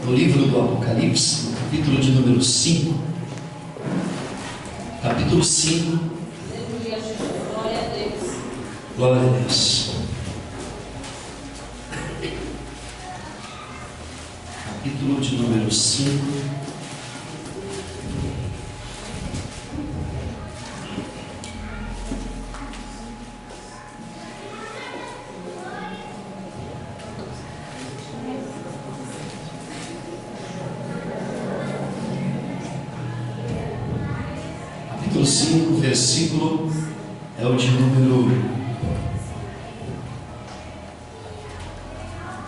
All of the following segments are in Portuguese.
no livro do Apocalipse, no capítulo de número 5. Capítulo 5. Glória a Deus. Glória a Deus. Capítulo de número 5. Capítulo 5, versículo é o de número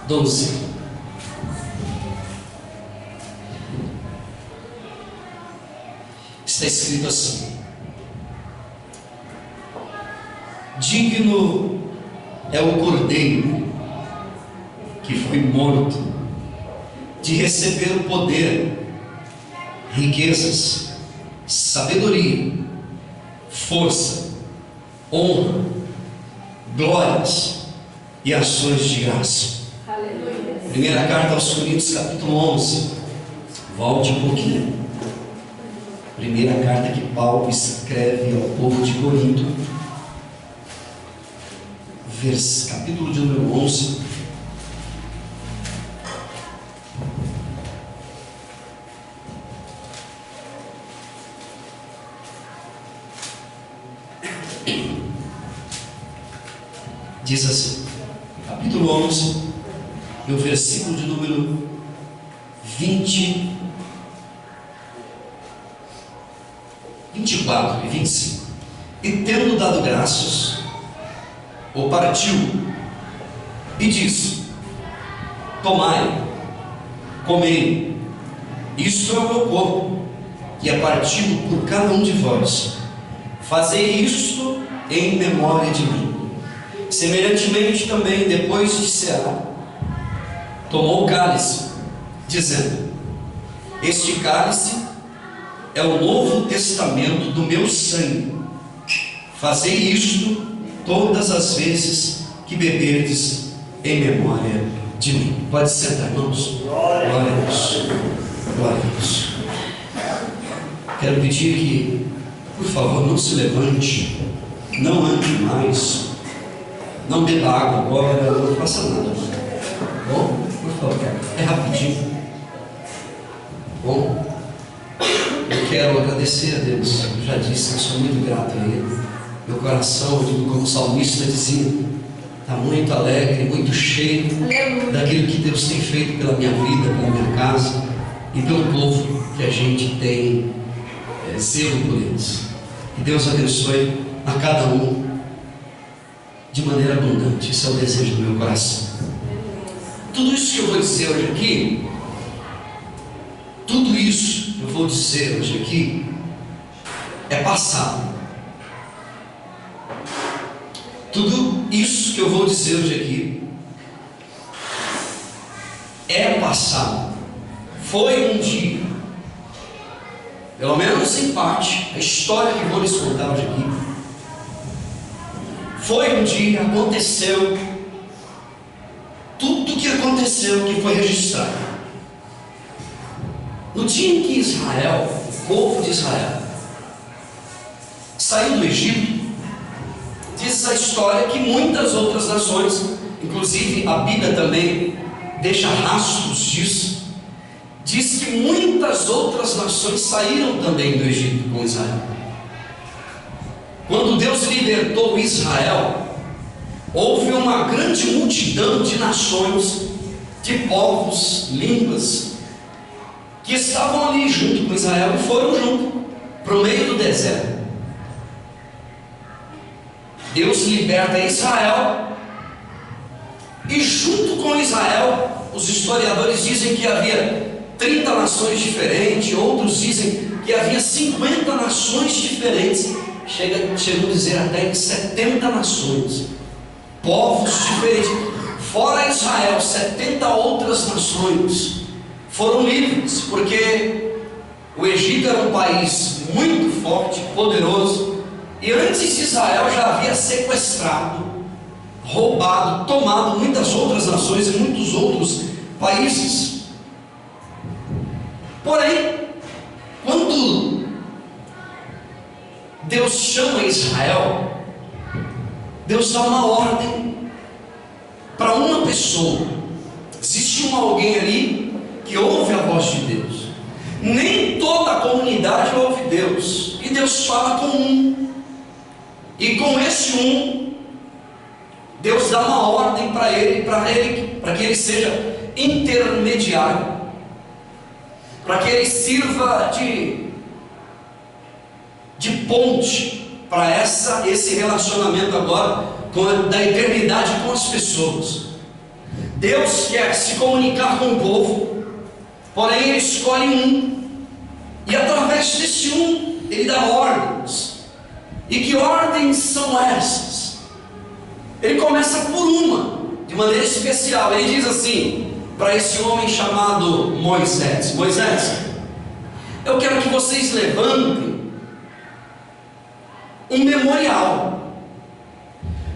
12. Está escrito assim: digno é o Cordeiro que foi morto de receber o poder, riquezas, sabedoria, força, honra, glórias e ações de graça. Aleluia. Primeira carta aos Coríntios, capítulo 11. Volte um pouquinho. Primeira carta que Paulo escreve ao povo de Corinto, capítulo de número 11. Diz assim, capítulo 11, no versículo de número 24 e 25. E tendo dado graças, o partiu e disse: tomai, comei, isto é o meu corpo, que é partido por cada um de vós. Fazei isto em memória de mim. Semelhantemente também, depois de cear, tomou o cálice, dizendo: este cálice é o novo testamento do meu sangue. Fazei isto todas as vezes que beberdes em memória de mim. Pode sentar, irmãos. Glória a Deus. Glória a Deus. Quero pedir que, por favor, não se levante, não ande mais, não beba água agora, não faça nada. Bom, por favor, é rapidinho. Bom, eu quero agradecer a Deus. Eu já disse que eu sou muito grato a Ele. Meu coração, eu digo como o salmista dizia, está muito alegre, muito cheio daquilo que Deus tem feito pela minha vida, pela minha casa e pelo povo que a gente tem zelo por eles. Que Deus abençoe a cada um de maneira abundante. Esse é o desejo do meu coração. Tudo isso que eu vou dizer hoje aqui, tudo isso que eu vou dizer hoje aqui é passado. Tudo isso que eu vou dizer hoje aqui é passado. Foi um dia, pelo menos em parte, a história que vou lhes contar hoje aqui foi um dia, aconteceu tudo o que aconteceu, que foi registrado. No dia em que Israel, o povo de Israel, saiu do Egito, diz a história que muitas outras nações, inclusive a Bíblia também deixa rastros disso, diz que muitas outras nações saíram também do Egito com Israel. Quando Deus libertou Israel, houve uma grande multidão de nações, de povos, línguas, que estavam ali junto com Israel e foram junto para o meio do deserto. Deus liberta Israel, e junto com Israel, os historiadores dizem que havia 30 nações diferentes, outros dizem que havia 50 nações diferentes, chegam a dizer até 70 nações, povos diferentes, fora Israel, 70 outras nações foram livres, porque o Egito era um país muito forte, poderoso, e antes de Israel já havia sequestrado, roubado, tomado muitas outras nações e muitos outros países. Porém, quando Deus chama Israel, Deus dá uma ordem para uma pessoa. Existe alguém ali que ouve a voz de Deus. Nem toda a comunidade ouve Deus, e Deus fala com um, e com esse um, Deus dá uma ordem para que ele seja intermediário, para que ele sirva de ponte para esse relacionamento agora da eternidade com as pessoas. Deus quer se comunicar com o povo, porém ele escolhe um, e através desse um ele dá ordens. E que ordens são essas? Ele começa por uma, de maneira especial. Ele diz assim para esse homem chamado Moisés: Moisés, eu quero que vocês levantem um memorial,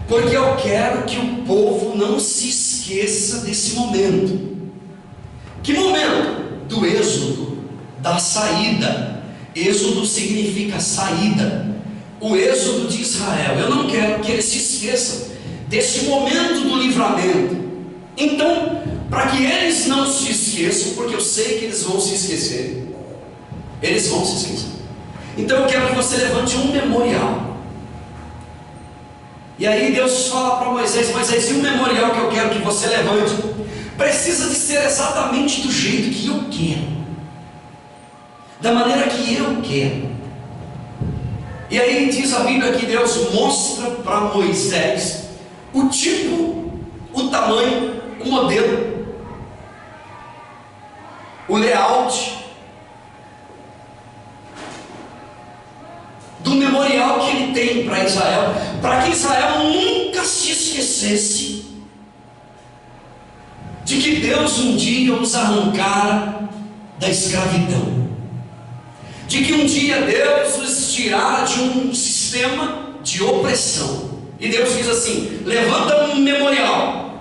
porque eu quero que o povo não se esqueça desse momento. Que momento? Do êxodo, da saída. Êxodo significa saída, o êxodo de Israel. Eu não quero que eles se esqueçam desse momento do livramento. Então, para que eles não se esqueçam, porque eu sei que eles vão se esquecer, eles vão se esquecer, então eu quero que você levante um memorial. E aí Deus fala para Moisés: Moisés, e o memorial que eu quero que você levante precisa de ser exatamente do jeito que eu quero, da maneira que eu quero. E aí diz a Bíblia que Deus mostra para Moisés o tipo, o tamanho, o modelo, o layout do memorial que ele tem para Israel, para que Israel nunca se esquecesse de que Deus um dia os arrancara da escravidão, de que um dia Deus os tirara de um sistema de opressão. E Deus diz assim: levanta um memorial,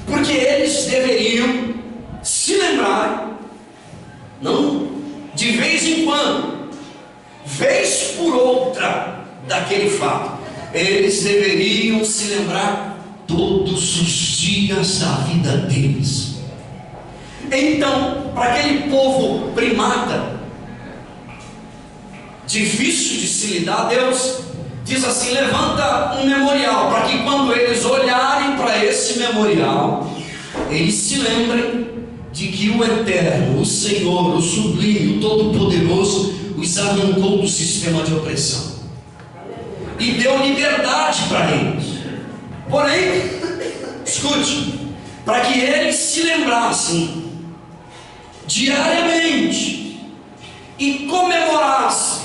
porque eles deveriam se lembrar, não de vez em quando, vez por outra, daquele fato. Eles deveriam se lembrar todos os dias da vida deles. Então, para aquele povo primata, difícil de se lidar, Deus diz assim: levanta um memorial, para que quando eles olharem para esse memorial, eles se lembrem de que o Eterno, o Senhor, o Sublime, o Todo-Poderoso os arrancou do sistema de opressão e deu liberdade para eles. Porém, escute, para que eles se lembrassem diariamente e comemorassem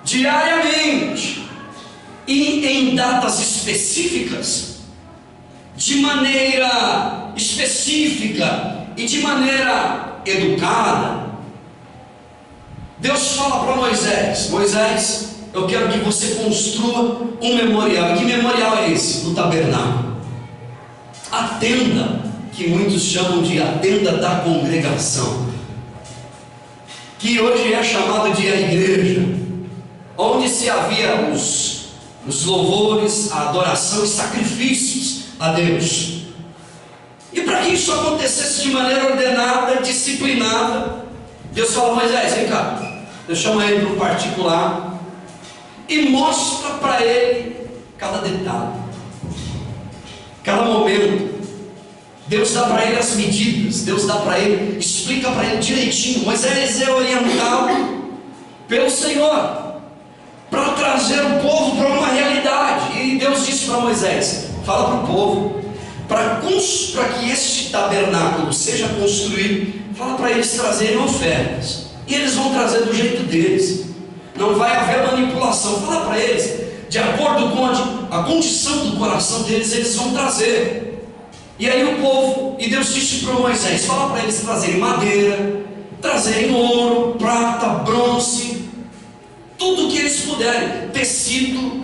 diariamente e em datas específicas, de maneira específica e de maneira educada, Deus fala para Moisés: Moisés, eu quero que você construa um memorial. E que memorial é esse? O tabernáculo, a tenda, que muitos chamam de a tenda da congregação, que hoje é chamado de a igreja, onde se havia os louvores, a adoração e sacrifícios a Deus. E para que isso acontecesse de maneira ordenada, disciplinada, Deus fala: Moisés, vem cá. Deus chama ele para um particular e mostra para ele cada detalhe, cada momento. Deus dá para ele as medidas, Deus dá para ele, explica para ele direitinho. Moisés é orientado pelo Senhor para trazer o povo para uma realidade. E Deus disse para Moisés: fala para o povo, para que este tabernáculo seja construído, fala para eles trazerem ofertas, e eles vão trazer do jeito deles, não vai haver manipulação. Fala para eles, de acordo com a condição do coração deles, eles vão trazer. E aí o povo, e Deus disse para Moisés: fala para eles trazerem madeira, trazerem ouro, prata, bronze, tudo que eles puderem, tecido,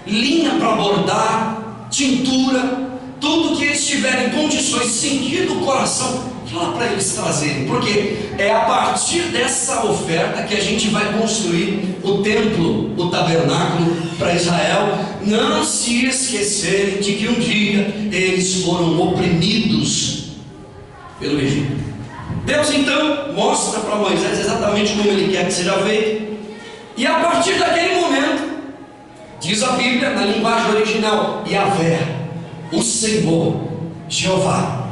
linha para bordar, tintura, tudo que eles tiverem condições de sentir no coração, fala para eles trazerem, porque é a partir dessa oferta que a gente vai construir o templo, o tabernáculo para Israel. Não se esquecerem de que um dia eles foram oprimidos pelo Egito. Deus então mostra para Moisés exatamente como ele quer que seja feito, e a partir daquele momento, diz a Bíblia na linguagem original, Yahvé, o Senhor, Jeová.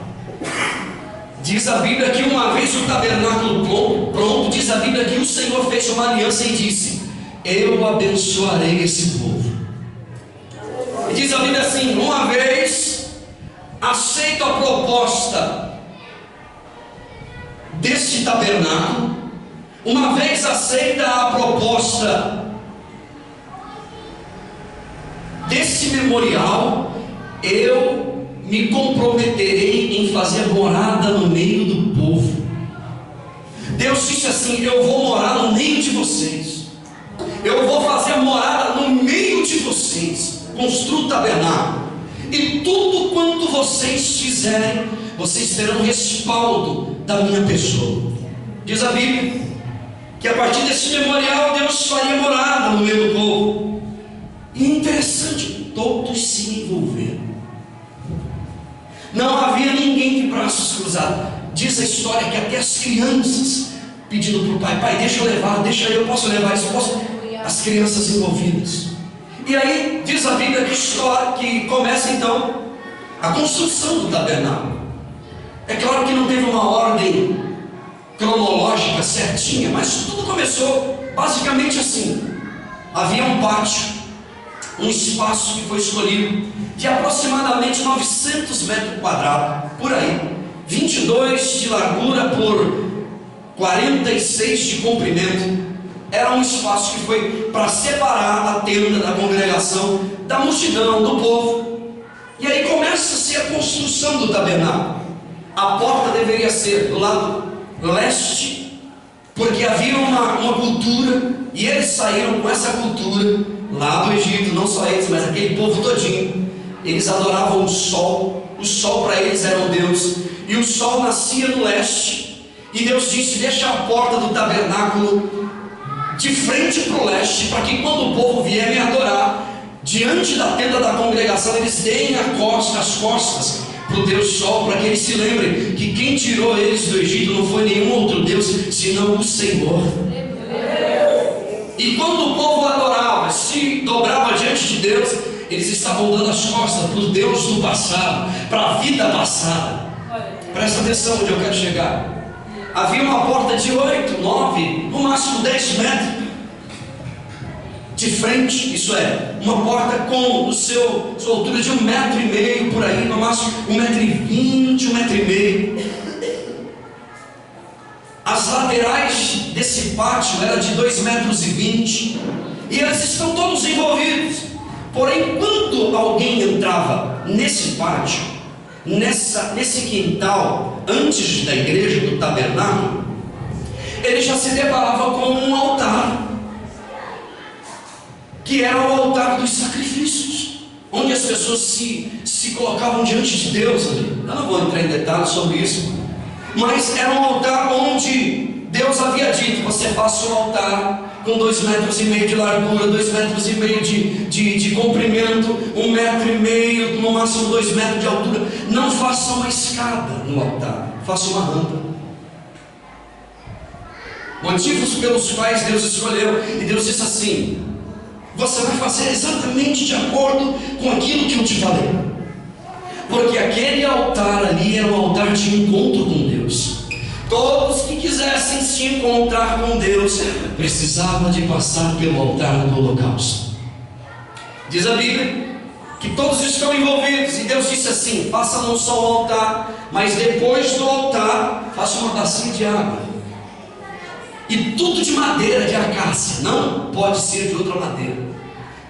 Diz a Bíblia que uma vez o tabernáculo pronto, diz a Bíblia que o Senhor fez uma aliança e disse: eu abençoarei esse povo. E diz a Bíblia assim: uma vez aceito a proposta deste tabernáculo, uma vez aceita a proposta desse memorial, eu me comprometerei em fazer morada no meio do povo. Deus disse assim: eu vou morar no meio de vocês, eu vou fazer morada no meio de vocês, construo o tabernáculo, e tudo quanto vocês fizerem, vocês terão respaldo da minha pessoa. Diz a Bíblia que a partir desse memorial Deus faria morada no meio do povo. E é interessante, todos se envolveram. Não havia ninguém de braços cruzados. Diz a história que até as crianças pedindo para o pai: pai, deixa eu levar, deixa eu posso levar isso, posso? As crianças envolvidas. E aí diz a Bíblia que começa então a construção do tabernáculo. É claro que não teve uma ordem cronológica certinha, mas tudo começou basicamente assim. Havia um pátio, um espaço que foi escolhido de aproximadamente 900 metros quadrados, por aí, 22 de largura por 46 de comprimento. Era um espaço que foi para separar a tenda da congregação da multidão, do povo. E aí começa-se a construção do tabernáculo. A porta deveria ser do lado leste, porque havia uma cultura, e eles saíram com essa cultura lá do Egito. Não só eles, mas aquele povo todinho. Eles adoravam o sol para eles era um Deus, e o sol nascia no leste, e Deus disse: deixa a porta do tabernáculo de frente para o leste, para que quando o povo vier me adorar diante da tenda da congregação, eles deem as costas para o Deus Sol, para que eles se lembrem que quem tirou eles do Egito não foi nenhum outro Deus, senão o Senhor. E quando o povo adorava, se dobrava diante de Deus, eles estavam dando as costas para o Deus do passado, para a vida passada. Presta atenção onde eu quero chegar. Havia uma porta de 8, 9, no máximo 10 metros de frente, isso é, uma porta com sua altura de 1,5 metro por aí, no máximo 1,20 m, 1,5 m. As laterais desse pátio eram de 2,20 metros, e eles estão todos envolvidos. Porém, quando alguém entrava nesse pátio, nesse quintal, antes da igreja, do tabernáculo, ele já se deparava com um altar, que era o altar dos sacrifícios, onde as pessoas se colocavam diante de Deus ali. Eu não vou entrar em detalhes sobre isso, mas era um altar onde Deus havia dito: você faça um altar com 2,5 metros de largura, 2,5 metros de comprimento, 1,5 metro, no máximo 2 metros de altura. Não faça uma escada no altar, faça uma rampa. Motivos pelos quais Deus escolheu, e Deus disse assim: você vai fazer exatamente de acordo com aquilo que eu te falei, porque aquele altar ali era um altar de encontro com Deus. Todos que quisessem se encontrar com Deus precisavam de passar pelo altar do holocausto. Diz a Bíblia que todos estão envolvidos, e Deus disse assim: faça não só o altar, mas depois do altar faça uma bacia de água, e tudo de madeira de acácia, não pode ser de outra madeira,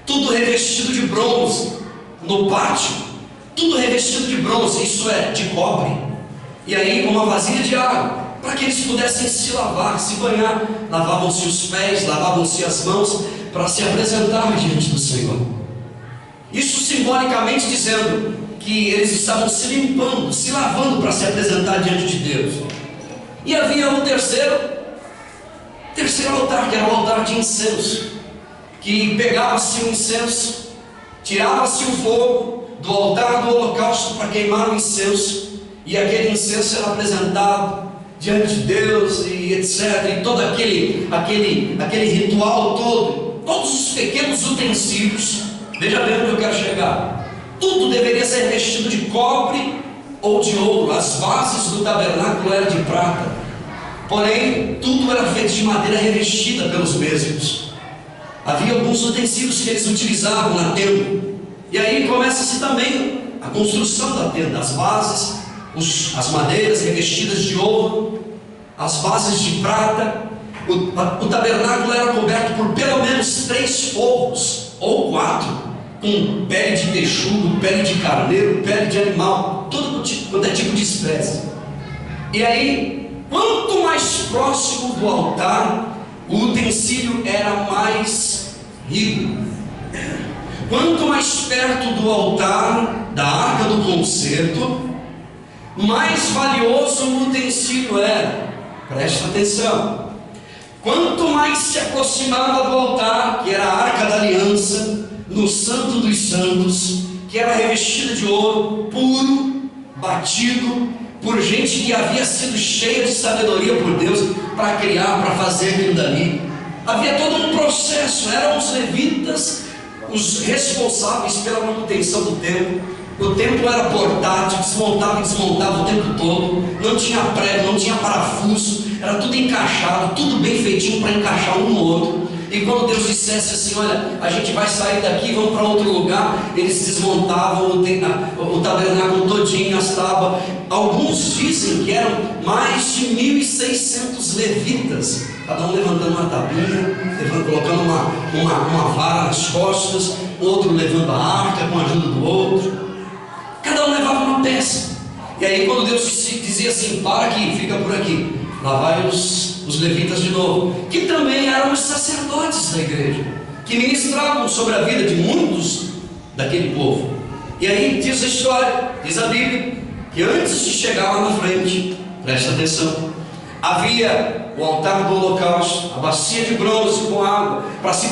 tudo revestido de bronze. No pátio, tudo revestido de bronze, isso é, de cobre. E aí uma vasilha de água, para que eles pudessem se lavar, se banhar. Lavavam-se os pés, lavavam-se as mãos, para se apresentar diante do Senhor. Isso simbolicamente dizendo que eles estavam se limpando, se lavando para se apresentar diante de Deus. E havia um terceiro altar, que era o altar de incenso, que pegava-se o incenso, tirava-se o fogo do altar do holocausto para queimar o incenso, e aquele incenso era apresentado diante de Deus e etc. E todo aquele ritual todo, todos os pequenos utensílios, veja bem onde eu quero chegar, tudo deveria ser revestido de cobre ou de ouro. As bases do tabernáculo eram de prata, porém tudo era feito de madeira revestida pelos mesmos. Havia alguns utensílios que eles utilizavam na tenda, e aí começa-se também a construção da tenda, as bases, as madeiras revestidas de ouro, as bases de prata. O tabernáculo era coberto por pelo menos 3 forros ou 4, com pele de texugo, pele de carneiro, pele de animal, todo quanto é tipo de espécie. E aí, quanto mais próximo do altar, o utensílio era mais rico. Quanto mais perto do altar, da arca do concerto, mais valioso o utensílio era. Presta atenção. Quanto mais se aproximava do altar, que era a arca da aliança, no Santo dos Santos, que era revestida de ouro puro, batido por gente que havia sido cheia de sabedoria por Deus para criar, para fazer aquilo dali. Havia todo um processo. Eram os levitas os responsáveis pela manutenção do templo. O templo era portátil, desmontava e desmontava o tempo todo, não tinha prego, não tinha parafuso, era tudo encaixado, tudo bem feitinho para encaixar um no outro. E quando Deus dissesse assim: olha, a gente vai sair daqui, vamos para outro lugar, eles desmontavam o tabernáculo todinho, as tábuas. Alguns dizem que eram mais de 1.600 levitas, cada um levantando uma tabinha, colocando uma vara nas costas, outro levando a arca com a ajuda do outro. Cada um levava uma peça. E aí quando Deus dizia assim: para aqui, fica por aqui, lá vai os levitas de novo, que também eram os sacerdotes da igreja, que ministravam sobre a vida de muitos daquele povo. E aí diz a história, diz a Bíblia, que antes de chegar lá na frente, presta atenção, havia o altar do holocausto, a bacia de bronze com água, para se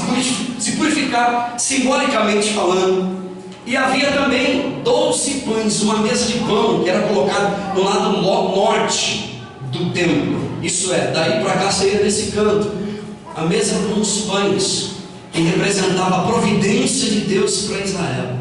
purificar, simbolicamente falando. E havia também 12 pães, uma mesa de pão, que era colocada no lado norte do templo. Isso é, daí para cá saía desse canto. A mesa com os pães, que representava a providência de Deus para Israel.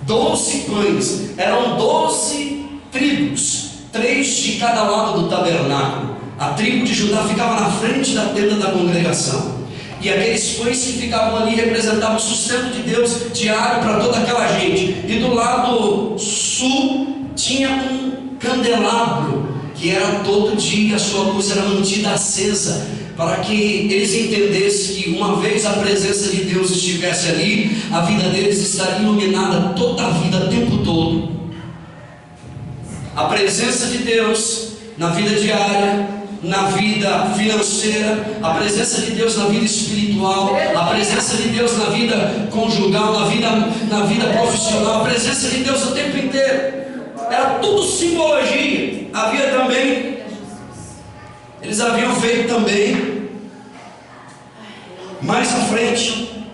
12 pães, eram 12 tribos, 3 de cada lado do tabernáculo. A tribo de Judá ficava na frente da tenda da congregação. E aqueles pães que ficavam ali representavam o sustento de Deus diário para toda aquela gente. E do lado sul tinha um candelabro, que era todo dia, a sua luz era mantida acesa, para que eles entendessem que uma vez a presença de Deus estivesse ali, a vida deles estaria iluminada toda a vida, o tempo todo. A presença de Deus na vida diária, na vida financeira, a presença de Deus na vida espiritual, a presença de Deus na vida conjugal, na vida profissional, a presença de Deus o tempo inteiro. Era tudo simbologia. Havia também, eles haviam feito também, mais à frente,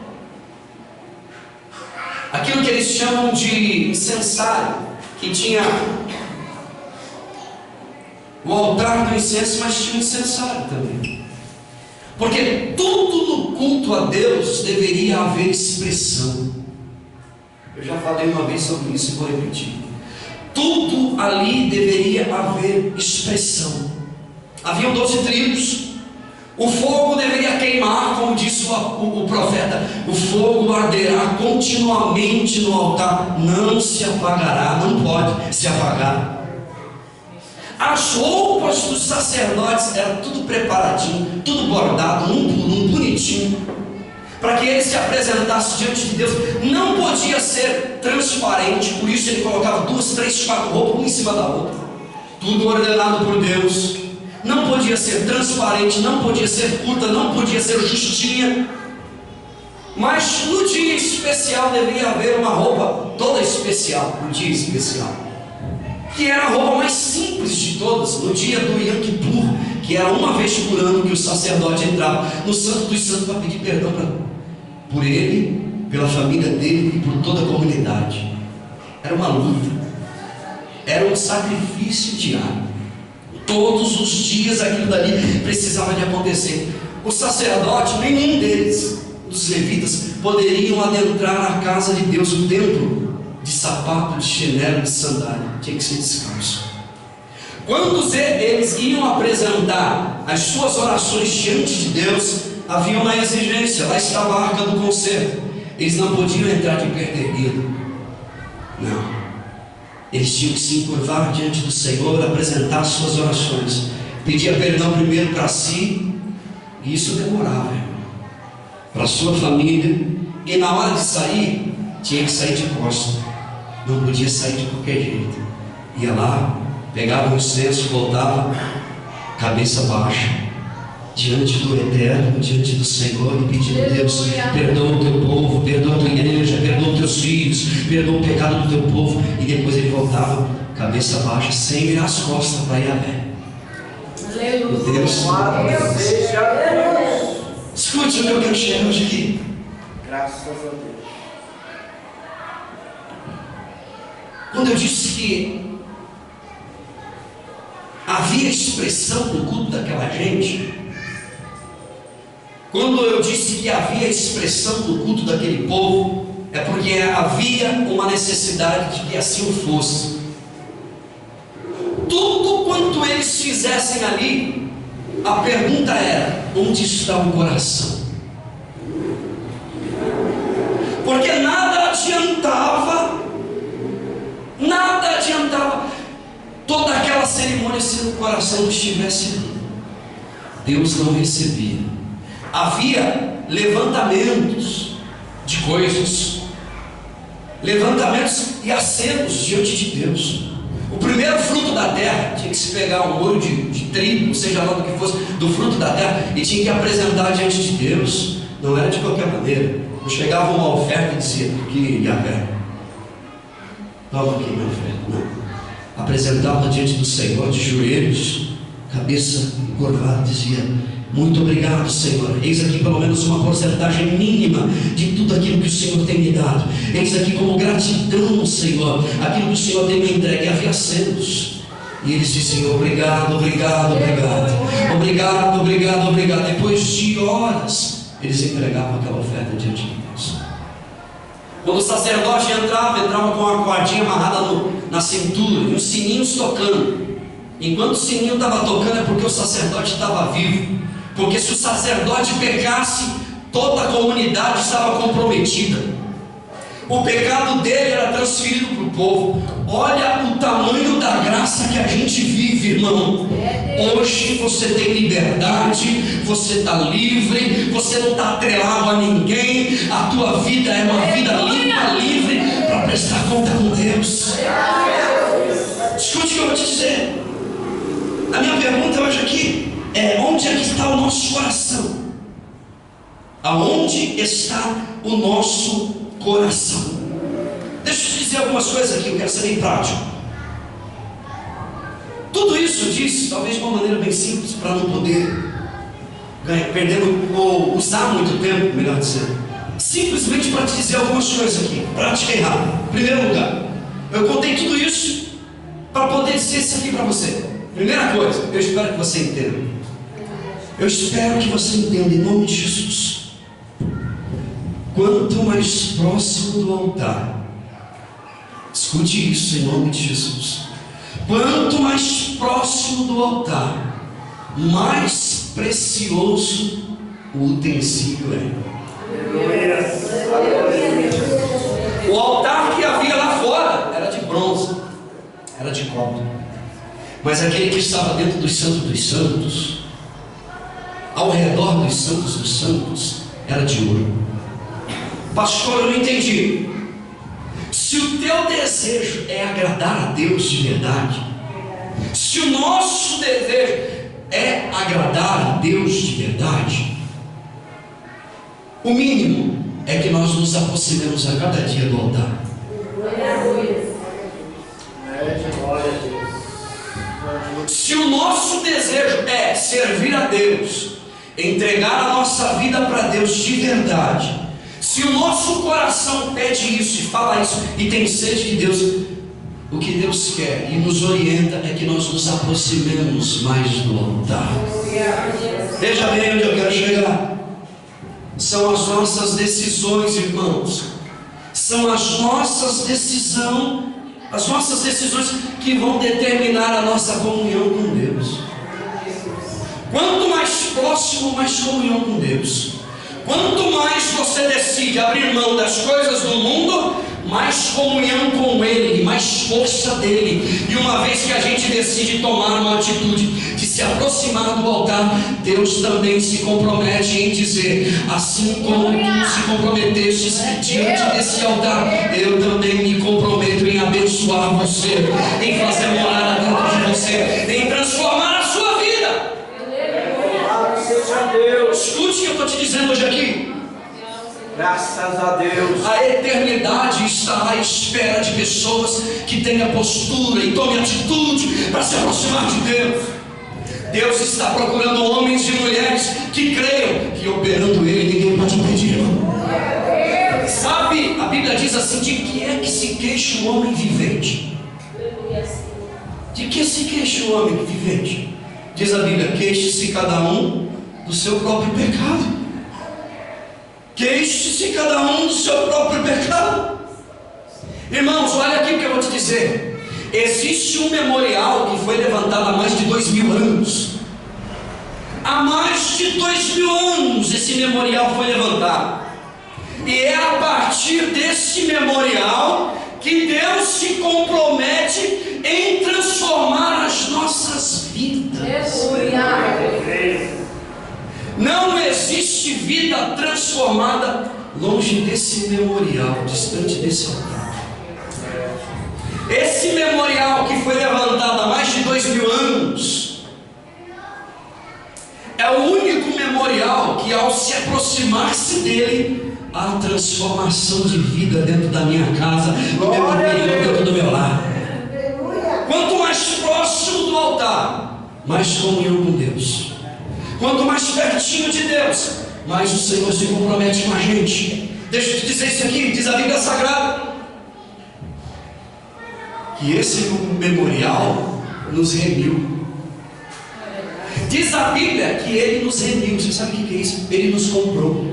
aquilo que eles chamam de incensário, que tinha o altar do incenso, mas tinha um incensário também. Porque tudo no culto a Deus deveria haver expressão. Eu já falei uma vez sobre isso e vou repetir. Tudo ali deveria haver expressão. Haviam 12 tribos. O fogo deveria queimar, como disse o profeta: o fogo arderá continuamente no altar, não se apagará, não pode se apagar. As roupas dos sacerdotes eram tudo preparadinho, tudo bordado, um por um, bonitinho, para que eles se apresentassem diante de Deus. Não podia ser transparente, por isso ele colocava 2, 3, 4 roupas, uma em cima da outra, tudo ordenado por Deus. Não podia ser transparente, não podia ser curta, não podia ser justinha. Mas no dia especial deveria haver uma roupa toda especial, no dia especial, que era a roupa mais simples de todas, no dia do Yom Kippur, que era uma vez por ano que o sacerdote entrava no Santo dos Santos para pedir perdão por ele, pela família dele e por toda a comunidade. Era uma luta, era um sacrifício diário. Todos os dias aquilo dali precisava de acontecer. O sacerdote, nenhum deles, dos levitas, poderiam adentrar a casa de Deus, o templo, de sapato, de chinelo, de sandália. Tinha que ser descalço. Quando eles iam apresentar as suas orações diante de Deus, havia uma exigência. Lá estava a arca do concerto. Eles não podiam entrar de pé erguido. Não. Eles tinham que se encurvar diante do Senhor, apresentar suas orações, pedir perdão primeiro para si, e isso demorava, irmão, para a sua família. E na hora de sair, tinha que sair de costas, não podia sair de qualquer jeito. Ia lá, pegava o incenso, voltava, cabeça baixa, diante do Eterno, diante do Senhor, e pedindo: Deus, perdoa o teu povo, perdoa a tua igreja, perdoa os teus filhos, perdoa o pecado do teu povo. E depois ele voltava, cabeça baixa, sem virar as costas para Yahvé. Deus, escute o que eu quero chegar hoje aqui. Graças a Deus. Quando eu disse que havia expressão no culto daquela gente, quando eu disse que havia expressão no culto daquele povo, é porque havia uma necessidade de que assim fosse. Tudo quanto eles fizessem ali, a pergunta era: onde está o coração? Porque nada adiantava toda aquela cerimônia se o coração não estivesse ali. Deus não recebia. Havia levantamentos de coisas, levantamentos e acenos diante de Deus. O primeiro fruto da terra tinha que se pegar um molho de trigo, seja lá do que fosse, do fruto da terra, e tinha que apresentar diante de Deus. Não era de qualquer maneira. Não chegava uma oferta e dizia: que Yahvé, toma aqui minha oferta. Não. Apresentava diante do Senhor de joelhos, cabeça curvada, dizia: muito obrigado, Senhor. Eis aqui pelo menos uma porcentagem mínima de tudo aquilo que o Senhor tem me dado. Eis aqui como gratidão, Senhor, aquilo que o Senhor tem me entregue. Havia acenos. E eles diziam: obrigado, obrigado, obrigado. Obrigado, obrigado, obrigado. Depois de horas, eles entregavam aquela oferta diante de Deus. Quando o sacerdote entrava com a cordinha amarrada na cintura e os sininhos tocando. Enquanto o sininho estava tocando, é porque o sacerdote estava vivo. Porque se o sacerdote pecasse, toda a comunidade estava comprometida. O pecado dele era transferido para o povo. Olha o tamanho da graça que a gente vive, irmão. Hoje você tem liberdade, você está livre, você não está atrelado a ninguém. A tua vida é uma vida limpa, livre, para prestar conta com Deus. Escute o que eu vou te dizer. A minha pergunta hoje aqui é: onde é que está o nosso coração? Aonde está o nosso coração? Deixa eu te dizer algumas coisas aqui, eu quero ser bem prático. Tudo isso eu disse, talvez de uma maneira bem simples, para não poder perder ou usar muito tempo, melhor dizer. Simplesmente para te dizer algumas coisas aqui, prática e rápida. Em primeiro lugar, eu contei tudo isso para poder dizer isso aqui para você. Primeira coisa, eu espero que você entenda. Eu espero que você entenda, em nome de Jesus. Quanto mais próximo do altar, escute isso em nome de Jesus. Quanto mais próximo do altar, mais precioso o utensílio é. O altar que havia lá fora era de bronze, era de cobre. Mas aquele que estava dentro dos santos, ao redor dos santos, era de ouro. Pastor, eu não entendi. Se o teu desejo é agradar a Deus de verdade, se o nosso desejo é agradar a Deus de verdade, o mínimo é que nós nos aproximemos a cada dia do altar. Se o nosso desejo é servir a Deus, entregar a nossa vida para Deus de verdade, se o nosso coração pede isso e fala isso e tem sede de Deus, o que Deus quer e nos orienta é que nós nos aproximemos mais do altar. Veja bem onde eu quero chegar. São as nossas decisões, irmãos. São as nossas decisões que vão determinar a nossa comunhão com Deus. Quanto mais próximo, mais comunhão com Deus. Quanto mais você decide abrir mão das coisas do mundo, mais comunhão com Ele, mais força dEle. E uma vez que a gente decide tomar uma atitude de se aproximar do altar, Deus também se compromete em dizer: assim como tu se comprometeste diante desse altar, eu também me comprometo em abençoar você, em fazer morada dentro de você, em transformar a sua vida. Deus. Escute o que eu estou te dizendo hoje aqui. Graças a Deus. A eternidade está à espera de pessoas que tenham postura e tomem atitude para se aproximar de Deus. Deus está procurando homens e mulheres que creiam que operando Ele ninguém pode impedir. Sabe, a Bíblia diz assim: de que é que se queixa o homem vivente? De que se queixa o homem vivente? Diz a Bíblia: queixe-se cada um do seu próprio pecado. Queixe-se cada um do seu próprio pecado. Irmãos, olha aqui o que eu vou te dizer. Existe um memorial que foi levantado há mais de 2000 anos. Há mais de 2000 anos esse memorial foi levantado. E é a partir desse memorial que Deus se compromete em transformar as nossas vidas. Não existe vida transformada longe desse memorial, distante desse altar. Esse memorial que foi levantado há mais de 2000 anos é o único memorial que, ao se aproximar-se dele, há transformação de vida dentro da minha casa, do meu interior, dentro do meu lar. Quanto mais próximo do altar, mais comunhão com Deus. Quanto mais pertinho de Deus, mais o Senhor se compromete com a gente. Deixa eu te dizer isso aqui, diz a Bíblia Sagrada, que esse memorial nos remiu. Diz a Bíblia que Ele nos remiu. Você sabe o que é isso? Ele nos comprou.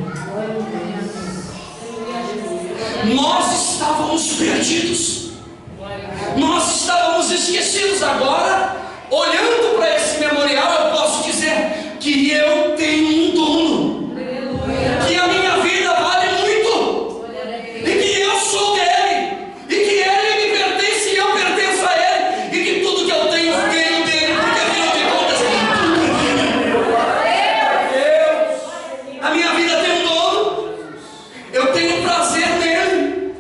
Nós estávamos perdidos, nós estávamos esquecidos. Agora, olhando para esse memorial, eu posso dizer que eu tenho um dono, que a minha vida vale muito, e que eu sou dele, e que ele me pertence e eu pertenço a ele, e que tudo que eu tenho dele, porque afinal de contas a minha vida tem um dono. Eu tenho prazer nele,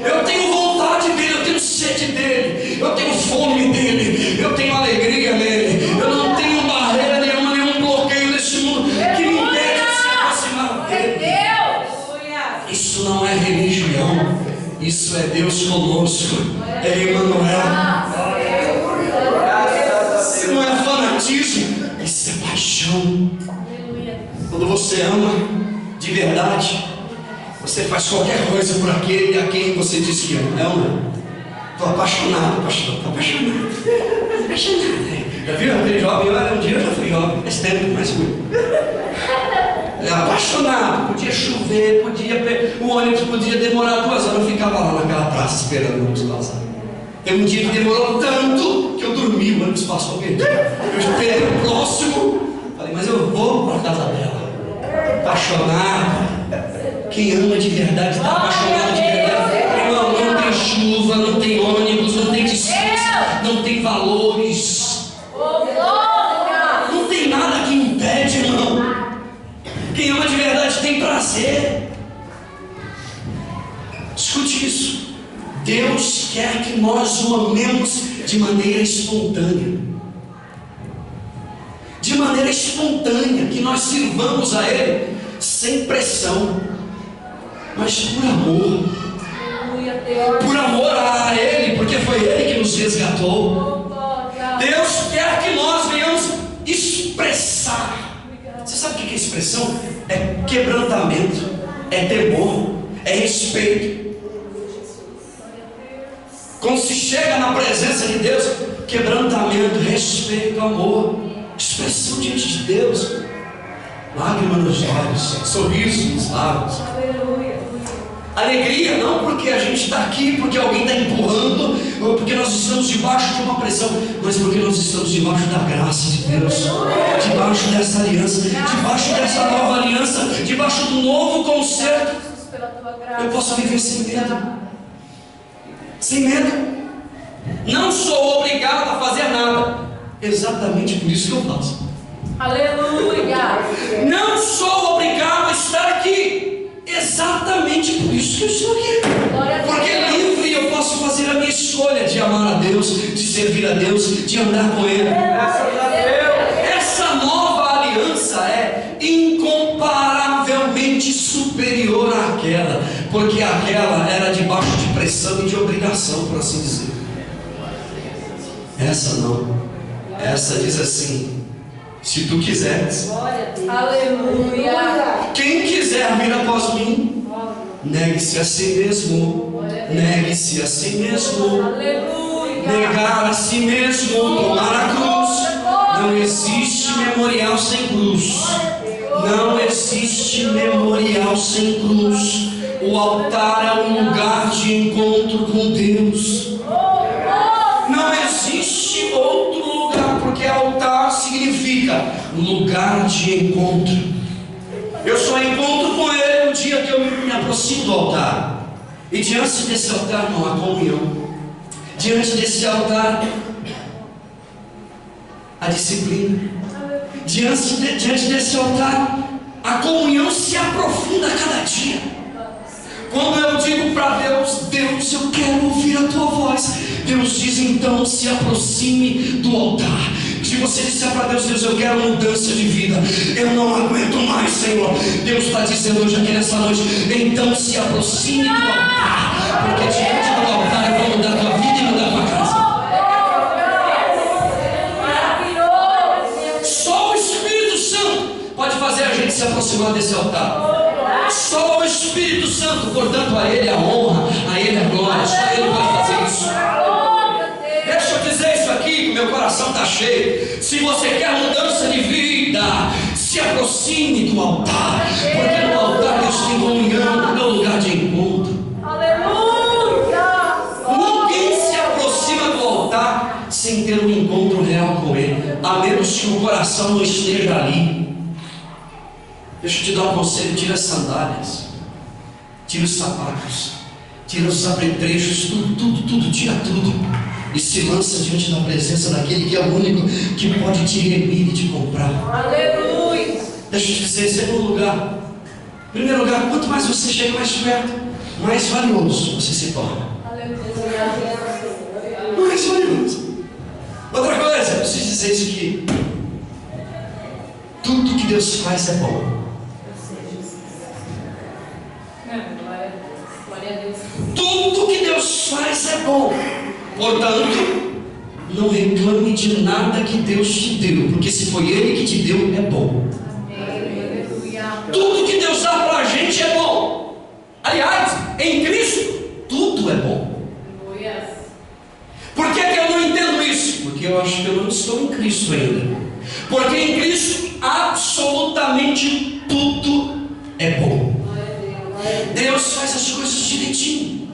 eu tenho vontade dele, eu tenho sede dele, eu tenho fome dele, eu tenho alegria nele. Eu não tenho barreira nenhuma, nenhum bloqueio nesse mundo que me impede de se aproximar dele. Isso não é religião, isso é Deus conosco, é Emmanuel. Isso não é fanatismo, isso é paixão. Quando você ama de verdade, você faz qualquer coisa por aquele a quem você diz que ama. Estou apaixonado, pastor, estou apaixonado. Já viu aquele jovem? Um dia eu já fui jovem, faz tempo, mas fui. Apaixonado, podia chover, o ônibus podia demorar 2 horas, eu ficava lá naquela praça esperando o ônibus passar. Tem um dia que demorou tanto que eu dormi, o ônibus passou perdido. Eu esperei o próximo, falei, mas eu vou para a casa dela. Apaixonado. Quem ama de verdade está apaixonado de verdade. Irmão, não tem chuva, não tem ônibus, não tem distância, não tem valores, não tem nada que impede, irmão. Quem ama de verdade tem prazer. Escute isso. Deus quer que nós o amemos de maneira espontânea. De maneira espontânea, que nós sirvamos a Ele sem pressão. mas por amor. Por amor a Ele, porque foi Ele que nos resgatou. Deus quer que nós venhamos expressar. Você sabe o que é expressão? É quebrantamento, é temor, é respeito. Quando se chega na presença de Deus, quebrantamento, respeito, amor, expressão diante de Deus, lágrima nos olhos, sorriso nos lábios, alegria, não porque a gente está aqui, porque alguém está empurrando, ou porque nós estamos debaixo de uma pressão, mas porque nós estamos debaixo da graça de Deus, debaixo dessa aliança, debaixo dessa nova aliança, debaixo do novo concerto. Eu posso viver sem medo, sem medo. Não sou obrigado a fazer nada, exatamente por isso que eu faço. Aleluia! Não sou obrigado a estar aqui, exatamente por isso que eu estou aqui. Porque livre eu posso fazer a minha escolha de amar a Deus, de servir a Deus, de andar com Ele. Essa nova aliança é incomparavelmente superior àquela, porque aquela era debaixo de pressão e de obrigação, por assim dizer. Essa não. Essa diz assim: se tu quiseres, aleluia. Quem quiser vir após mim, negue-se a si mesmo. Negue-se a si mesmo. Aleluia. Negar a si mesmo, tomar a cruz. Não existe memorial sem cruz. Não existe memorial sem cruz. O altar é um lugar de encontro com Deus. Não existe outro lugar, porque altar significa lugar de encontro. Eu só encontro com Ele no dia que eu me aproximo do altar. E diante desse altar não há comunhão. Diante desse altar, a disciplina. Diante desse altar, a comunhão se aprofunda a cada dia. Quando eu digo para Deus: Deus, eu quero ouvir a tua voz, Deus diz: então se aproxime do altar. Se você disser para Deus: Deus, eu quero mudança de vida, eu não aguento mais, Senhor, Deus está dizendo hoje aqui nessa noite: então se aproxime do altar, porque diante do altar eu vou mudar a tua vida e mudar a tua casa. Só o Espírito Santo pode fazer a gente se aproximar desse altar. Só o Espírito Santo, portanto a Ele a honra, a Ele a glória, só Ele pode fazer isso. Deixa eu dizer isso aqui, que meu coração está cheio. Se você quer mudança de vida, se aproxime do altar, porque no altar Deus tem comunhão, é o lugar de encontro. Aleluia! Ninguém se aproxima do altar sem ter um encontro real com Ele, a menos que o coração não esteja ali. Deixa eu te dar um conselho: tira as sandálias, tira os sapatos, tira os apetrechos, tudo, tira tudo, e se lança diante da presença daquele que é o único que pode te remir e te comprar. Aleluia! Deixa eu te dizer, em segundo lugar, em primeiro lugar, quanto mais você chega mais perto, mais valioso você se torna. Aleluia! Mais valioso. Outra coisa, eu preciso dizer isso aqui: tudo que Deus faz é bom. Tudo que Deus faz é bom. Portanto, não reclame de nada que Deus te deu, porque se foi Ele que te deu, é bom. Tudo que Deus dá para a gente é bom. Aliás, em Cristo, tudo é bom. Por que eu não entendo isso? Porque eu acho que eu não estou em Cristo ainda. Porque em Cristo, absolutamente tudo é bom. Deus faz as coisas direitinho.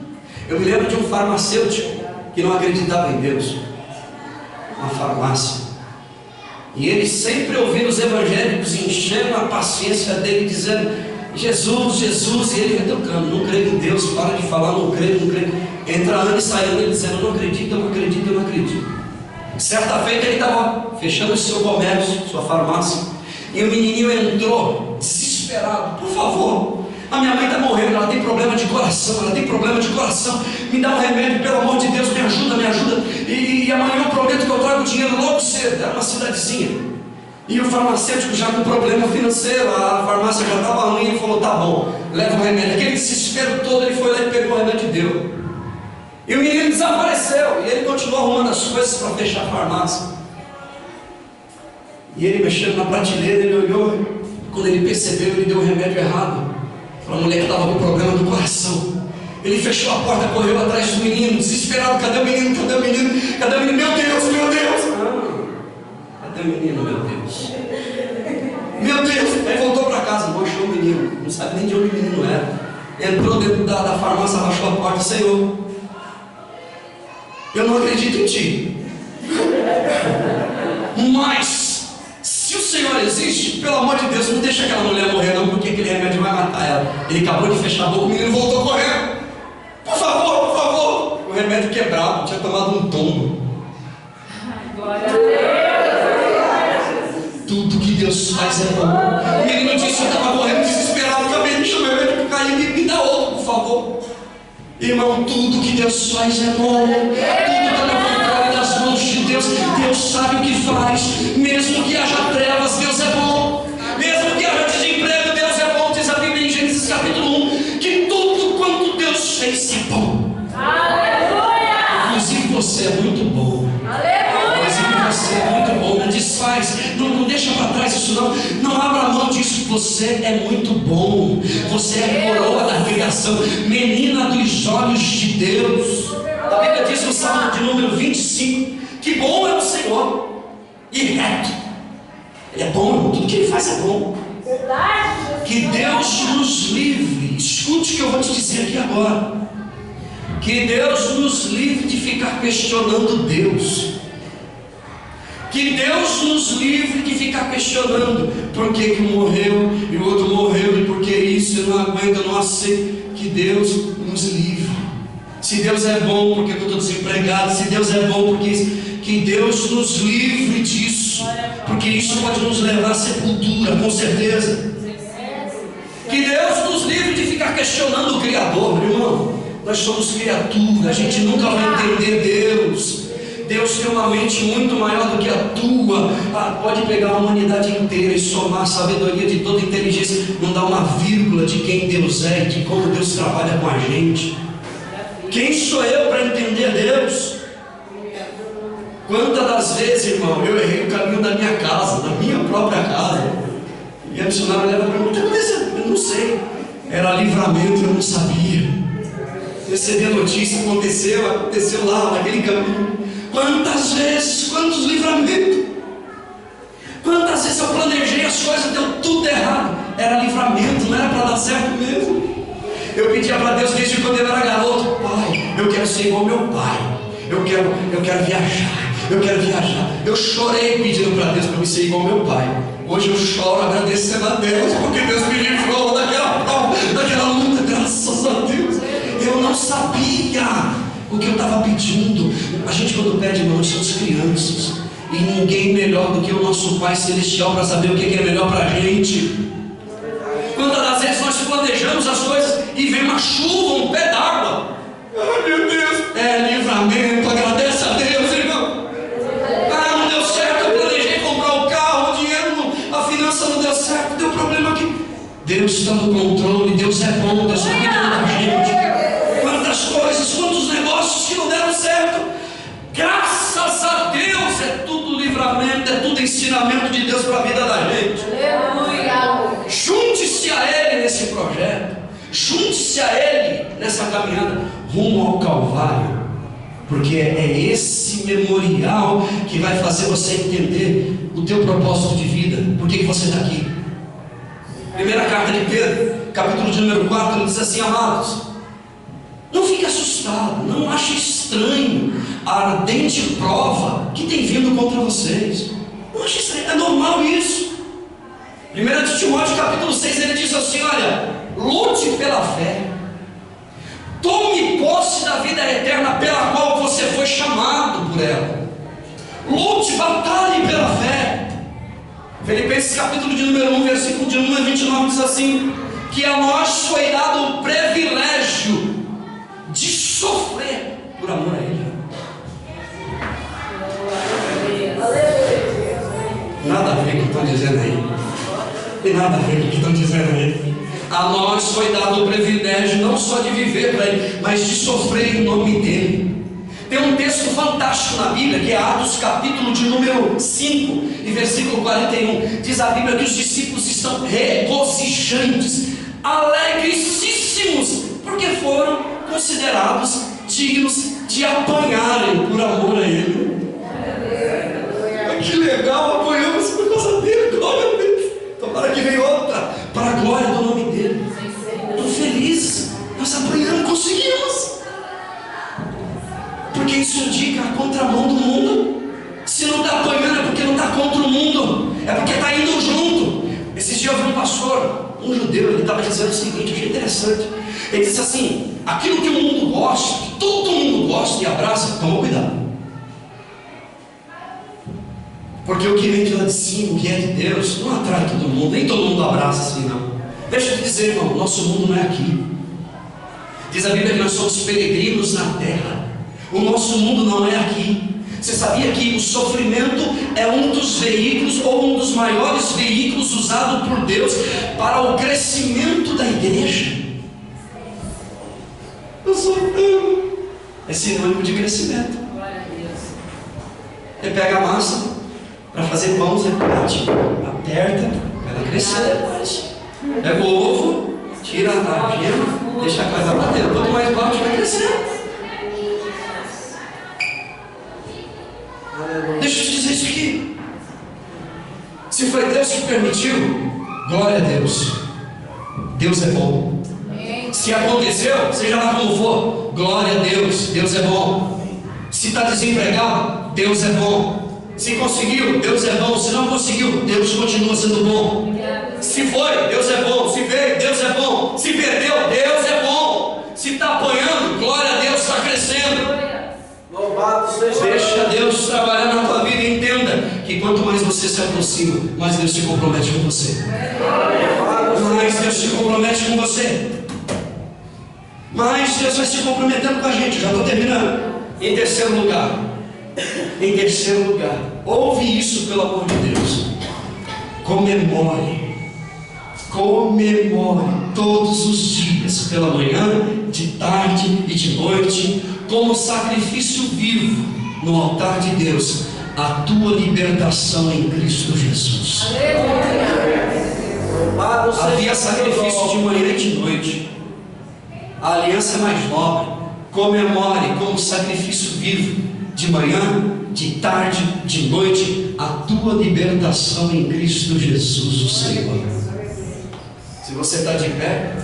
Eu me lembro de um farmacêutico que não acreditava em Deus, na farmácia, e ele sempre ouvindo os evangélicos enchendo a paciência dele, dizendo: Jesus, Jesus, e ele vai tocando: não creio em Deus, para de falar, não creio. Entra ano e sai ano, ele dizendo: eu não acredito. Certa feita ele estava fechando o seu comércio, sua farmácia, e o menininho entrou desesperado: por favor, a minha mãe está morrendo, ela tem problema de coração, me dá um remédio, pelo amor de Deus, me ajuda, e amanhã eu prometo que eu trago dinheiro logo cedo. Era uma cidadezinha. E o farmacêutico já com problema financeiro, a farmácia já estava ruim, ele falou, tá bom, leva o remédio. Aquele desespero todo, ele foi lá e pegou o remédio e deu. E o menino desapareceu, e ele continuou arrumando as coisas para fechar a farmácia. E ele mexendo na prateleira, ele olhou, quando ele percebeu, ele deu o remédio errado para a mulher que estava com problema do coração. Ele fechou a porta, correu atrás do menino, desesperado, cadê o menino, cadê o menino, cadê o menino, meu Deus, meu Deus. Cadê o menino, meu Deus? Meu Deus! Aí voltou para casa, não achou o menino, não sabe nem de onde o menino era. Entrou dentro da farmácia, baixou a porta, Senhor, eu não acredito em Ti, mas se o Senhor existe, pelo amor de Deus, não deixa aquela mulher morrer não, porque aquele remédio vai matar ela. Ele acabou de fechar a boca, o menino voltou correndo. Por favor, por favor. O remédio quebrado, tinha tomado um tombo. Glória a Deus. Tudo que Deus faz é bom. O menino disse, eu estava morrendo desesperado, acabei de deixar o remédio cair, me dá outro, por favor. Irmão, tudo que Deus faz é bom. Tudo está no controle das mãos de Deus. Deus sabe o que faz. Mesmo que haja trevas, Deus é bom. Mesmo que haja desemprego, Deus é bom. Diz a Bíblia em Gênesis capítulo 1 que tudo quanto Deus fez é bom. Aleluia! Inclusive você é muito bom. Inclusive você é muito bom. Não desfaz, não deixa para trás isso não. Não abra mão disso. Você é muito bom. Você é coroa da criação, menina dos olhos de Deus. A Bíblia diz no Salmo de número 25 que bom é o Senhor e reto. Ele é bom, irmão. Tudo que Ele faz é bom. Que Deus nos livre. Escute o que eu vou te dizer aqui agora. Que Deus nos livre de ficar questionando Deus. Que Deus nos livre de ficar questionando por que um morreu e o outro morreu, e por que isso, eu não aguento, eu não aceito. Que Deus nos livre. Se Deus é bom, porque eu estou desempregado. Se Deus é bom, porque que Deus nos livre disso, porque isso pode nos levar à sepultura, com certeza. Que Deus nos livre de ficar questionando o Criador, meu irmão. Nós somos criaturas, a gente nunca vai entender Deus. Deus tem uma mente muito maior do que a tua. Pode pegar a humanidade inteira e somar a sabedoria de toda inteligência, não dá uma vírgula de quem Deus é e de como Deus trabalha com a gente. Quem sou eu para entender Deus? Quantas das vezes, irmão, eu errei o caminho da minha casa, da minha própria casa, e a missionária leva para mim, o que aconteceu? Eu não sei. Era livramento, eu não sabia. Recebi a notícia, aconteceu lá, naquele caminho. Quantas vezes, quantos livramentos. Quantas vezes eu planejei as coisas, deu tudo errado. Era livramento, não era para dar certo mesmo. Eu pedia para Deus desde quando eu era garoto, Pai, eu quero ser igual meu pai. Eu quero viajar. Eu quero viajar. Eu chorei pedindo para Deus para me ser igual meu pai. Hoje eu choro agradecendo a Deus, porque Deus me livrou daquela prova, daquela luta, graças a Deus. Eu não sabia o que eu estava pedindo. A gente, quando pede, irmão, nós somos crianças, e ninguém melhor do que o nosso Pai Celestial para saber o que é melhor para a gente. Quantas das vezes nós planejamos as coisas e vem uma chuva, um pé d'água. Ai, meu Deus, é livramento, agradece a Deus, irmão. Ah, não deu certo, eu planejei comprar o carro, o dinheiro, a finança não deu certo, deu problema aqui. Deus está no controle, Deus é bom, Deus está cuidando da gente. Quantas coisas, quantos negócios que não deram certo, graças a Deus, é tudo livramento, é tudo ensinamento de Deus para a vida da gente. Aleluia. Junte-se a Ele nesse projeto, junte-se a Ele nessa caminhada rumo ao Calvário, porque é esse memorial que vai fazer você entender o teu propósito de vida. Por que você está aqui? Primeira carta de Pedro, capítulo de número 4, ele diz assim: amados, não fique assustado, não ache estranho a ardente prova que tem vindo contra vocês. Não ache estranho, é normal isso. 1 Timóteo capítulo 6, ele diz assim: olha, lute pela fé, tome posse da vida eterna pela qual você foi chamado por ela. Lute, batalhe pela fé. Filipenses capítulo de número 1, versículo de 1 a 29 diz assim: que a nós foi dado o privilégio de sofrer por amor a Ele. Nada a ver com o que estão dizendo aí. Tem nada a ver com o que estão dizendo aí. A nós foi dado o privilégio não só de viver para Ele, mas de sofrer em nome dEle. Tem um texto fantástico na Bíblia, que é Atos capítulo de número 5 e versículo 41. Diz a Bíblia que os discípulos estão regozijantes, alegríssimos, porque foram considerados dignos de apanharem por amor a Ele. Que legal, apanhamos por causa dele, glória a Deus. Tomara que venha outra, para a glória do nome dele. Estou feliz, nós apanhamos, conseguimos. Porque isso indica a contramão do mundo. Se não está apanhando é porque não está contra o mundo, é porque está indo junto. Esses dias eu vi um pastor, um judeu, ele estava dizendo o seguinte, eu achei interessante. Ele disse assim: aquilo que o mundo gosta, que todo mundo gosta e abraça, toma cuidado. Porque o que vem de lá de cima, o que é de Deus, não atrai todo mundo, nem todo mundo abraça assim não. Deixa eu te dizer, irmão, nosso mundo não é aqui. Diz a Bíblia que nós somos peregrinos na terra. O nosso mundo não é aqui. Você sabia que o sofrimento é um dos veículos, ou um dos maiores veículos usado por Deus para o crescimento da igreja? Eu sofrendo é sinônimo de crescimento. Você pega a massa para fazer pão, você bate, aperta, ela crescer. Pega o ovo, tira a gema, deixa a coisa bater. Quanto mais bate, vai crescer. Deixa eu te dizer isso aqui. Se foi Deus que permitiu, glória a Deus. Deus é bom. Se aconteceu, seja lá como for, glória a Deus. Deus é bom. Se está desempregado, Deus é bom. Se conseguiu, Deus é bom. Se não conseguiu, Deus continua sendo bom. Se foi, Deus é bom. Se veio, Deus é bom. Se perdeu, Deus é bom. Se está apanhando, glória a Deus, está crescendo. Louvado seja Deus. Deixa Deus trabalhar na tua vida e entenda que quanto mais você se aproxima, mais Deus se compromete com você. Mais Deus se compromete com você. Mais Deus vai se comprometendo com a gente. Já estou terminando. Em terceiro lugar, ouve isso pelo amor de Deus. Comemore todos os dias, pela manhã, de tarde e de noite, como sacrifício vivo no altar de Deus, a tua libertação em Cristo Jesus. Havia sacrifício de manhã e de noite. A aliança é mais nobre. Comemore como sacrifício vivo, de manhã, de tarde, de noite, a tua libertação em Cristo Jesus, o Senhor. Se você está de pé,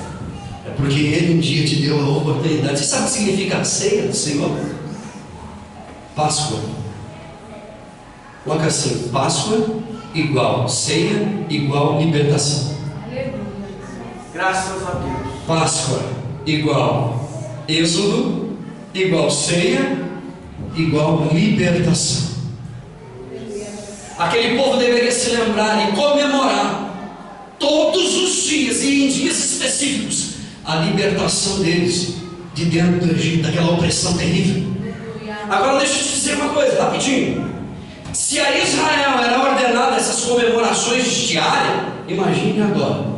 é porque Ele um dia te deu a oportunidade. Você sabe o que significa a ceia do Senhor? Páscoa. Coloca assim: Páscoa igual ceia igual libertação. Graças a Deus. Páscoa igual Êxodo igual ceia igual libertação. Aquele povo deveria se lembrar e comemorar todos os dias e em dias específicos a libertação deles de dentro do Egito, daquela opressão terrível. Agora deixa eu te dizer uma coisa rapidinho. Se a Israel era ordenada essas comemorações diárias, imagine agora.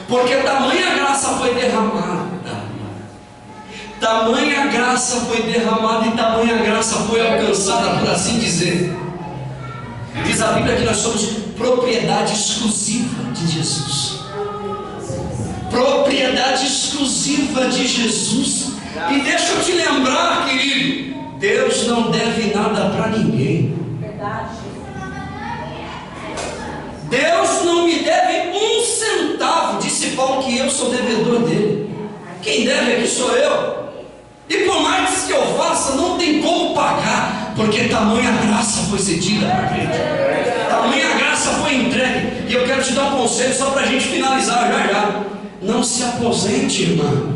Porque tamanha graça foi derramada, tamanha graça foi derramada e tamanha graça foi alcançada, por assim dizer. Diz a Bíblia que nós somos propriedade exclusiva de Jesus. Propriedade exclusiva de Jesus. E deixa eu te lembrar, querido, Deus não deve nada para ninguém. Deus não me deve um centavo. Disse Paulo que eu sou devedor dele. Quem deve aqui sou eu. E por mais que eu faça, não tem como pagar, porque tamanha graça foi cedida para a gente. Tamanha graça foi entregue. E eu quero te dar um conselho só para a gente finalizar já. Não se aposente, irmã.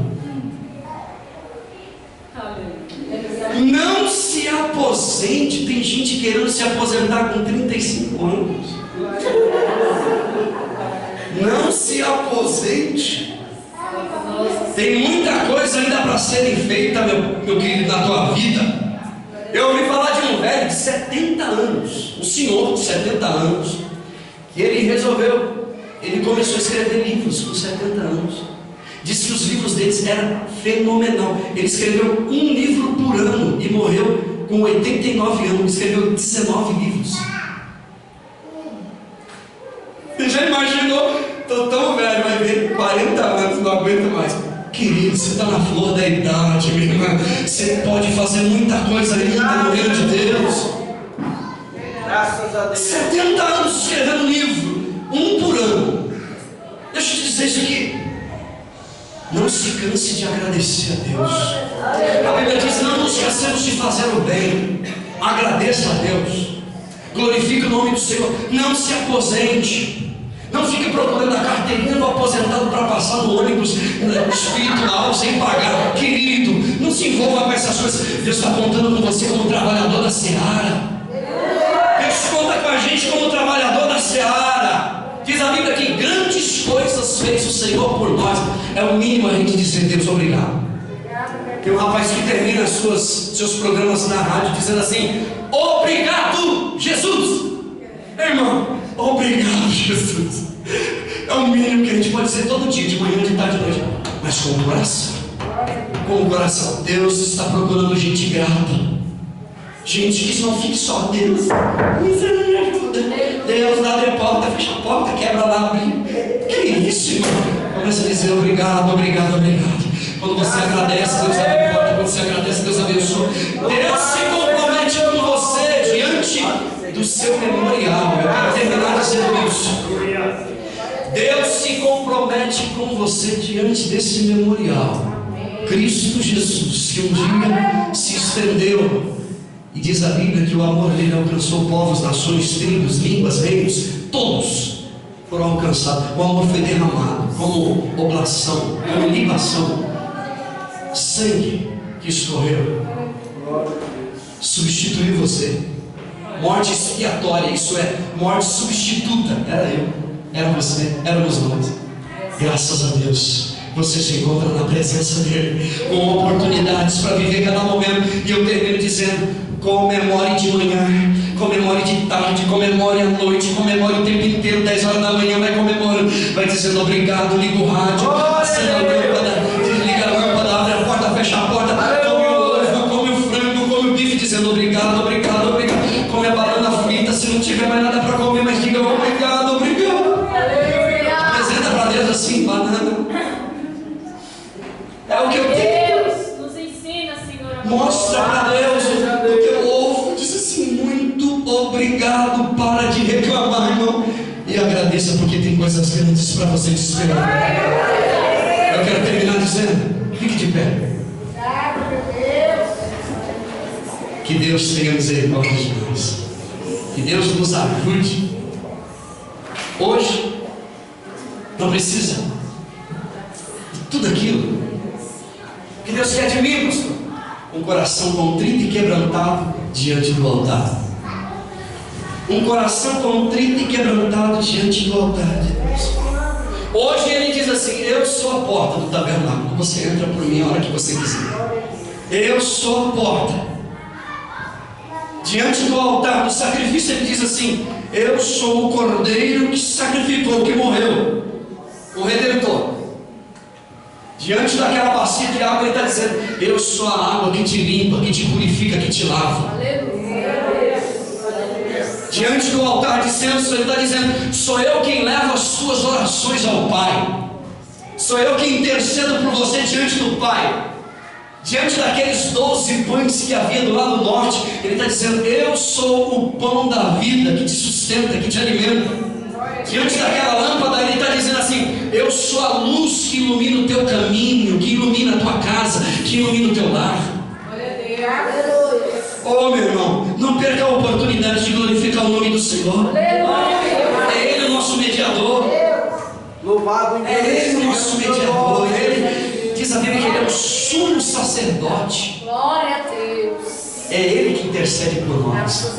Não se aposente. Tem gente querendo se aposentar com 35 anos. Não se aposente. Tem muita coisa ainda para serem feita, meu querido, na tua vida. Eu ouvi falar de um velho de 70 anos, um senhor de 70 anos, que ele começou a escrever livros com 70 anos. Diz que os livros deles eram fenomenal. Ele escreveu um livro por ano e morreu com 89 anos. Escreveu 19 livros. Você já imaginou? Estou tão velho, vai ver 40 anos, não aguento mais. Querido, você está na flor da idade, minha irmã. Você pode fazer muita coisa ainda no reino de Deus. Graças a Deus. 70 anos escrevendo livro, um por ano. Deixa eu te dizer isso aqui. Não se canse de agradecer a Deus. A Bíblia diz: não nos cansemos de fazer o bem. Agradeça a Deus. Glorifique o nome do Senhor. Não se aposente. Não fique procurando a carteirinha do aposentado para passar no ônibus espiritual sem pagar. Querido, não se envolva com essas coisas. Deus está contando com você como trabalhador da seara. Deus conta com a gente como trabalhador da seara. Diz a Bíblia que grandes coisas fez o Senhor por nós. É o mínimo a gente dizer: Deus, obrigado. Tem um rapaz que termina seus programas na rádio dizendo assim: obrigado, Jesus. Irmão, obrigado, Jesus. É o mínimo que a gente pode dizer todo dia, de manhã, de tarde, de noite. Mas com o coração. Com o coração. Deus está procurando gente grata. Gente que não fique só: Deus, você me ajuda. Deus, abre a porta, fecha a porta, quebra lá, abre. Que isso, irmão? Começa a dizer: obrigado, obrigado, obrigado. Quando você agradece, Deus abre a porta. Quando você agradece, Deus abençoa. Deus se compromete com você diante do seu memorial. Eu quero terminar dizendo isso. Deus se compromete com você diante desse memorial. Cristo Jesus, que um dia se estendeu. E diz a Bíblia que o amor dele alcançou povos, nações, tribos, línguas, reinos. Todos foram alcançados. O amor foi derramado como oblação, como libação. Sangue que escorreu substituiu você. Morte expiatória, isso é, morte substituta. Era eu, era você, éramos nós. Graças a Deus, você se encontra na presença dele, com oportunidades para viver cada momento. E eu termino dizendo: comemore de manhã, comemore de tarde, comemore à noite, comemore o tempo inteiro. 10 horas da manhã vai comemorando, vai dizendo obrigado, liga o rádio, acenda a lâmpada, desliga a lâmpada, abre a porta, fecha a porta, come o ovo, come o frango, come o bife, dizendo obrigado, obrigado, obrigado. Come a banana frita, se não tiver mais nada para comer, mas diga obrigado, obrigado. Apresenta para Deus assim: banana. É o que eu tenho. Deus, nos ensina, Senhor. Mostra para Deus o teu ovo. Diz assim: muito obrigado. Para de reclamar, irmão, e agradeça, porque tem coisas grandes para você te esperar. Eu quero terminar dizendo: fique de pé. Que Deus tenha misericórdia de nós. Que Deus nos ajude. Hoje não precisa de tudo aquilo que Deus quer de mim, pastor. Um coração contrito e quebrantado diante do altar. Um coração contrito e quebrantado diante do altar de Deus. Hoje ele diz assim: eu sou a porta do tabernáculo. Você entra por mim a hora que você quiser. Eu sou a porta. Diante do altar do sacrifício ele diz assim: eu sou o cordeiro que sacrificou, que morreu, o Redentor. Diante daquela bacia de água ele está dizendo: eu sou a água que te limpa, que te purifica, que te lava. Diante do altar de incenso ele está dizendo: sou eu quem leva as suas orações ao Pai. Sou eu quem intercedo por você diante do Pai. Diante daqueles 12 pães que havia do lado norte, ele está dizendo: eu sou o pão da vida que te sustenta, que te alimenta. Diante daquela lâmpada ele está dizendo assim: eu sou a luz que ilumina o teu caminho, que ilumina a tua casa, que ilumina o teu lar. Oh, meu irmão, não perca a oportunidade de glorificar o nome do Senhor. É Ele o nosso mediador. Louvado É Ele o nosso mediador. Diz a Bíblia que Ele é o sumo sacerdote. Glória a Deus. É Ele que intercede por nós.